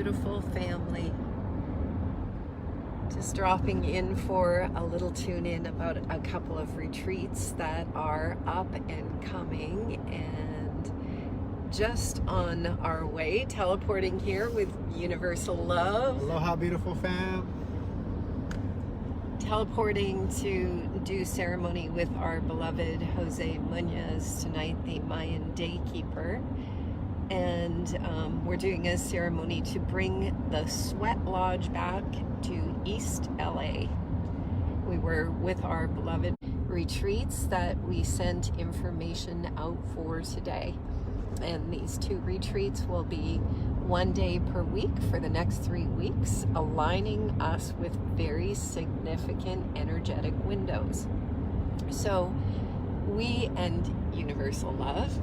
beautiful family. Just dropping in for a little tune in about a couple of retreats that are up and coming, and just on our way, teleporting here with Universal Love. Aloha, beautiful fam. Teleporting to do ceremony with our beloved Jose Munoz tonight, the Mayan Daykeeper. And we're doing a ceremony to bring the Sweat Lodge back to East LA. We were with our beloved retreats that we sent information out for today. And these 2 retreats will be 1 day per week for the next 3 weeks, aligning us with very significant energetic windows. So we and Universal Love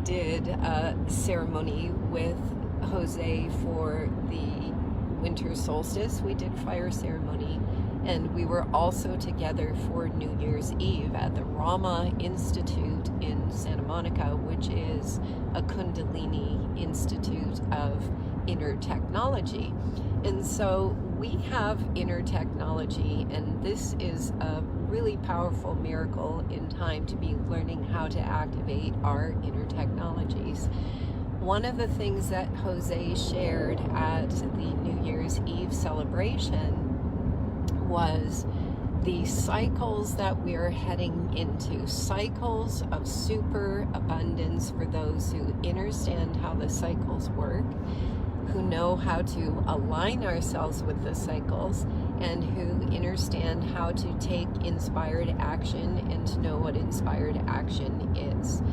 did a ceremony with Jose for the winter solstice. We did fire ceremony, and we were also together for New Year's Eve at the Rama Institute in Santa Monica, which is a Kundalini Institute of Inner Technology. And so we have inner technology, and this is a really powerful miracle in time to be learning how to activate our inner technologies. One of the things that Jose shared at the New Year's Eve celebration was the cycles that we're heading into, cycles of super abundance for those who understand how the cycles work, who know how to align ourselves with the cycles, and who understand how to take inspired action and to know what inspired action is,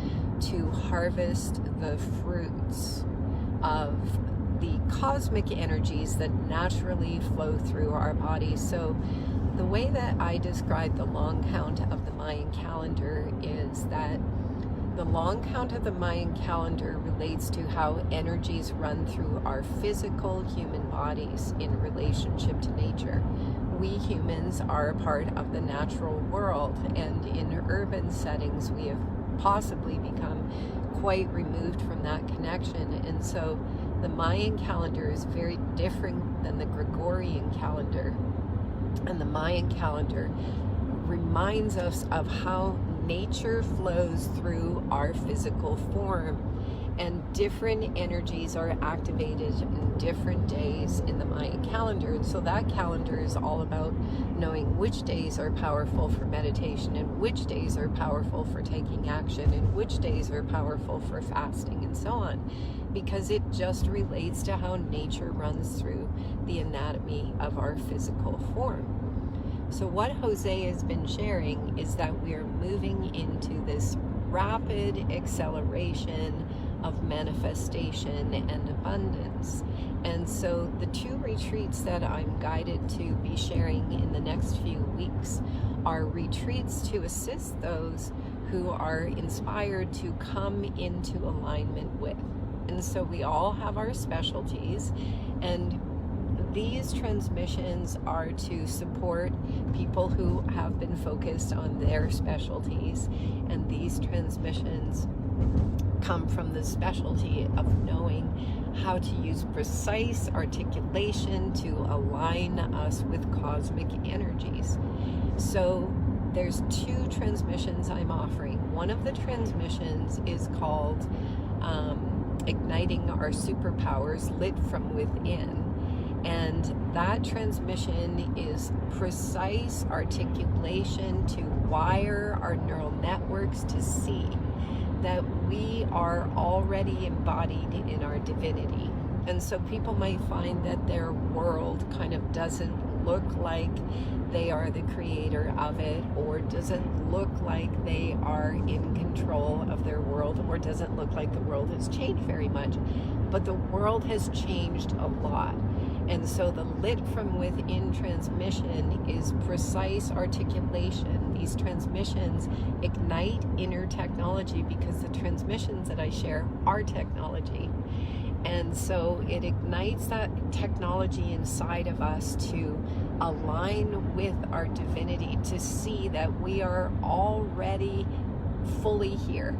to harvest the fruits of the cosmic energies that naturally flow through our bodies. So the way that I describe the long count of the Mayan calendar is that the long count of the Mayan calendar relates to how energies run through our physical human bodies in relationship to nature. We humans are a part of the natural world, and in urban settings we have possibly become quite removed from that connection. And so the Mayan calendar is very different than the Gregorian calendar. And the Mayan calendar reminds us of how nature flows through our physical form, and different energies are activated in different days in the Mayan calendar. And so that calendar is all about knowing which days are powerful for meditation, and which days are powerful for taking action, and which days are powerful for fasting, and so on, because it just relates to how nature runs through the anatomy of our physical form. So what Jose has been sharing is that we are moving into this rapid acceleration of manifestation and abundance. And so the 2 retreats that I'm guided to be sharing in the next few weeks are retreats to assist those who are inspired to come into alignment with. And so we all have our specialties, and these transmissions are to support people who have been focused on their specialties, and these transmissions come from the specialty of knowing how to use precise articulation to align us with cosmic energies. So there's 2 transmissions I'm offering. One of the transmissions is called Igniting Our Superpowers, Lit from Within. And that transmission is precise articulation to wire our neural networks to see that we are already embodied in our divinity. And so people might find that their world kind of doesn't look like they are the creator of it, or doesn't look like they are in control of their world, or doesn't look like the world has changed very much. But the world has changed a lot. And so the Lit from Within transmission is precise articulation. These transmissions ignite inner technology, because the transmissions that I share are technology. And so it ignites that technology inside of us to align with our divinity, to see that we are already fully here.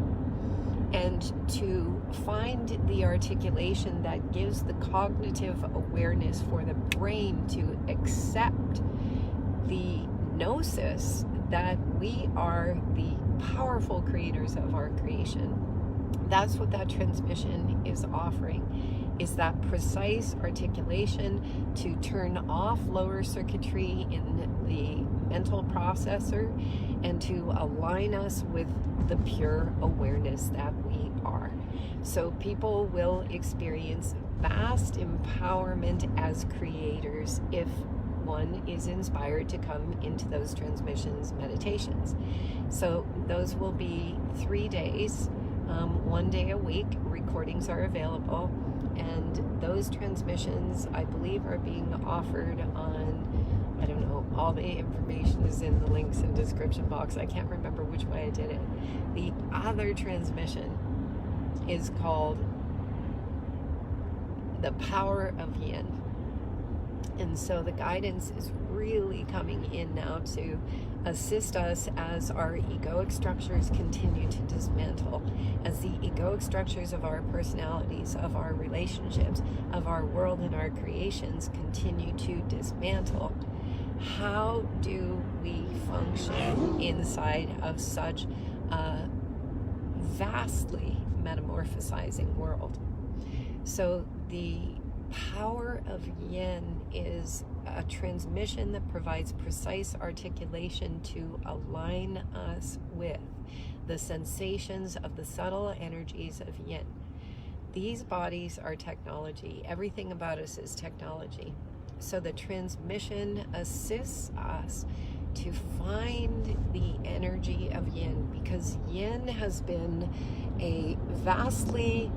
and to find the articulation that gives the cognitive awareness for the brain to accept the gnosis that we are the powerful creators of our creation. That's what that transmission is offering, is that precise articulation to turn off lower circuitry in the mental processor and to align us with the pure awareness that we are. So people will experience vast empowerment as creators if one is inspired to come into those transmissions meditations. So those will be 3 days, 1 day a week. Recordings are available, and those transmissions, I believe, are being offered on, I don't know, all the information is in the links in the description box. I can't remember which way I did it. The other transmission is called the Power of Yin. And so the guidance is really coming in now to assist us as our egoic structures continue to dismantle, as the egoic structures of our personalities, of our relationships, of our world and our creations continue to dismantle. How do we function inside of such a vastly metamorphosizing world? So the Power of Yin is a transmission that provides precise articulation to align us with the sensations of the subtle energies of Yin. These bodies are technology. Everything about us is technology. So the transmission assists us to find the energy of Yin, because Yin has been a vastly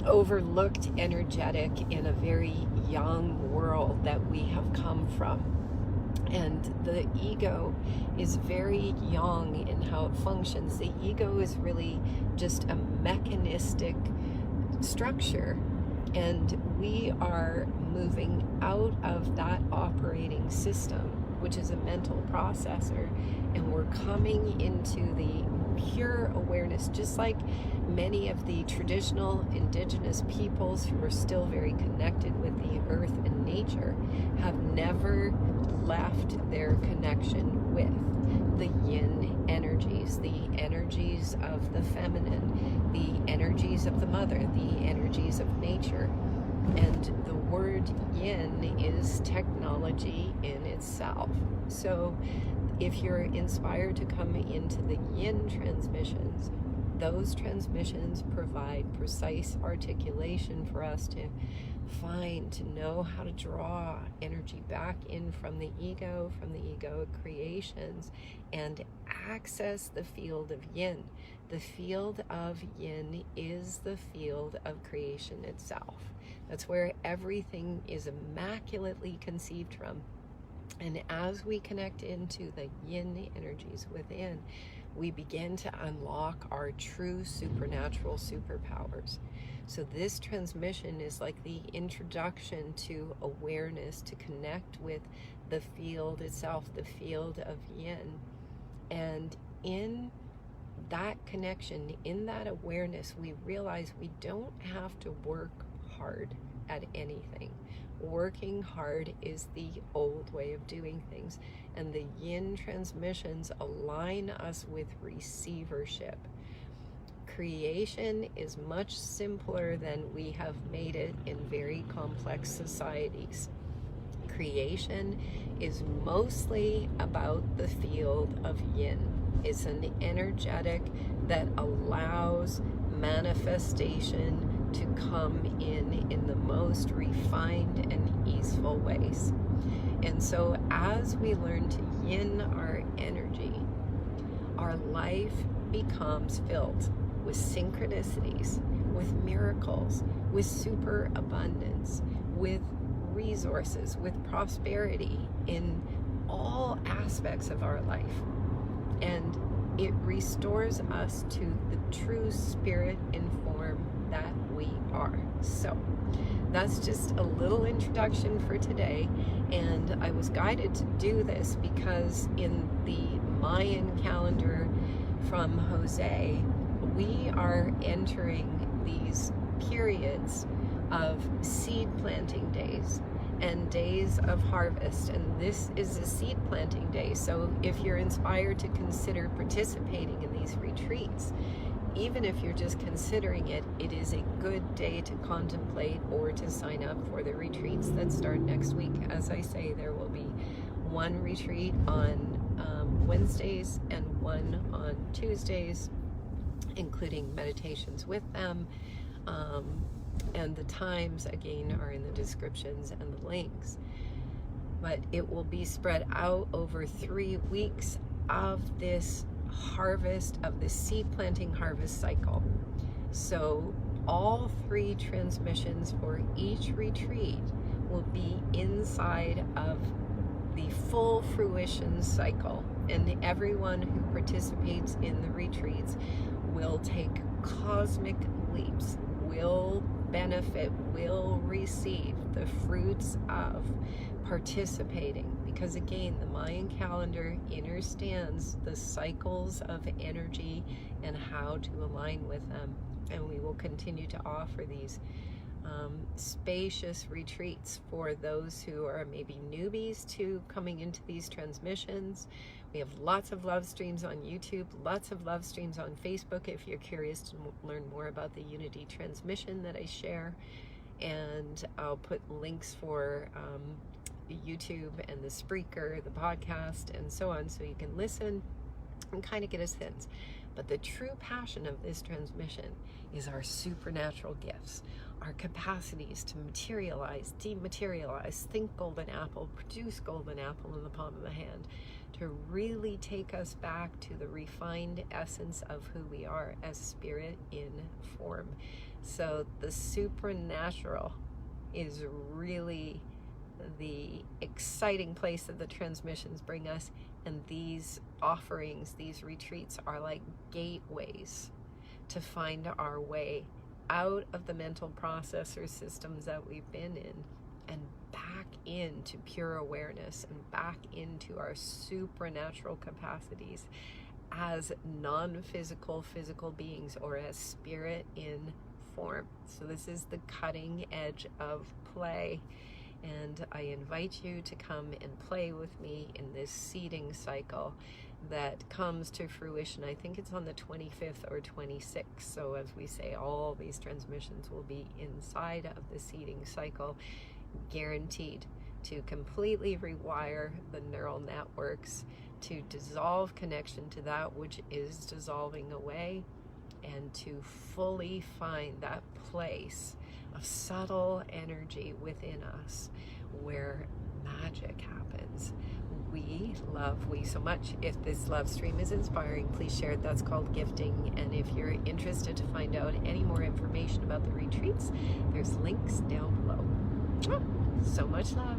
overlooked energetic in a very young world that we have come from. And the ego is very young in how it functions. The ego is really just a mechanistic structure, and we are moving out of that operating system, which is a mental processor, and we're coming into the pure awareness, just like many of the traditional indigenous peoples who are still very connected with the earth and nature have never left their connection with the yin energies, the energies of the feminine, the energies of the mother, the energies of nature. And the word yin is technology in itself. So if you're inspired to come into the yin transmissions, those transmissions provide precise articulation for us to find, to know how to draw energy back in from the ego, from the egoic creations, and access the field of yin. The field of yin is the field of creation itself. That's where everything is immaculately conceived from. And as we connect into the yin energies within, we begin to unlock our true supernatural superpowers. So this transmission is like the introduction to awareness, to connect with the field itself, the field of yin. And in that connection, in that awareness, we realize we don't have to work hard at anything. Working hard is the old way of doing things, and the yin transmissions align us with receivership. Creation is much simpler than we have made it in very complex societies. Creation is mostly about the field of yin. It's an energetic that allows manifestation to come in the most refined and easeful ways. And so as we learn to yin our energy, our life becomes filled with synchronicities, with miracles, with superabundance, with resources, with prosperity in all aspects of our life. And it restores us to the true spirit and form that we are. So that's just a little introduction for today, and I was guided to do this because in the Mayan calendar from Jose, we are entering these periods of seed planting days and days of harvest, and this is a seed planting day. So if you're inspired to consider participating in these retreats, even if you're just considering it, it is a good day to contemplate or to sign up for the retreats that start next week. As I say, there will be one retreat on Wednesdays and one on Tuesdays, including meditations with them. And the times, again, are in the descriptions and the links. But it will be spread out over 3 weeks of this harvest, of the seed planting harvest cycle. So all 3 transmissions for each retreat will be inside of the full fruition cycle, and everyone who participates in the retreats will take cosmic leaps, will benefit, will receive the fruits of participating. Because again, the Mayan calendar understands the cycles of energy and how to align with them. And we will continue to offer these spacious retreats for those who are maybe newbies to coming into these transmissions. We have lots of love streams on YouTube, lots of love streams on Facebook if you're curious to learn more about the Unity transmission that I share. And I'll put links for YouTube and the Spreaker, the podcast, and so on, so you can listen and kind of get a sense. But the true passion of this transmission is our supernatural gifts, our capacities to materialize, dematerialize, think golden apple, produce golden apple in the palm of the hand, to really take us back to the refined essence of who we are as spirit in form. So the supernatural is really the exciting place that the transmissions bring us, and these offerings, these retreats, are like gateways to find our way out of the mental processor systems that we've been in and back into pure awareness and back into our supernatural capacities as non-physical physical beings, or as spirit in form. So this is the cutting edge of play. And I invite you to come and play with me in this seeding cycle that comes to fruition. I think it's on the 25th or 26th. So as we say, all these transmissions will be inside of the seeding cycle, guaranteed to completely rewire the neural networks, to dissolve connection to that which is dissolving away, and to fully find that place of subtle energy within us where magic happens. We love so much. If this love stream is inspiring, please share it. That's called gifting. And if you're interested to find out any more information about the retreats, there's links down below. So much love.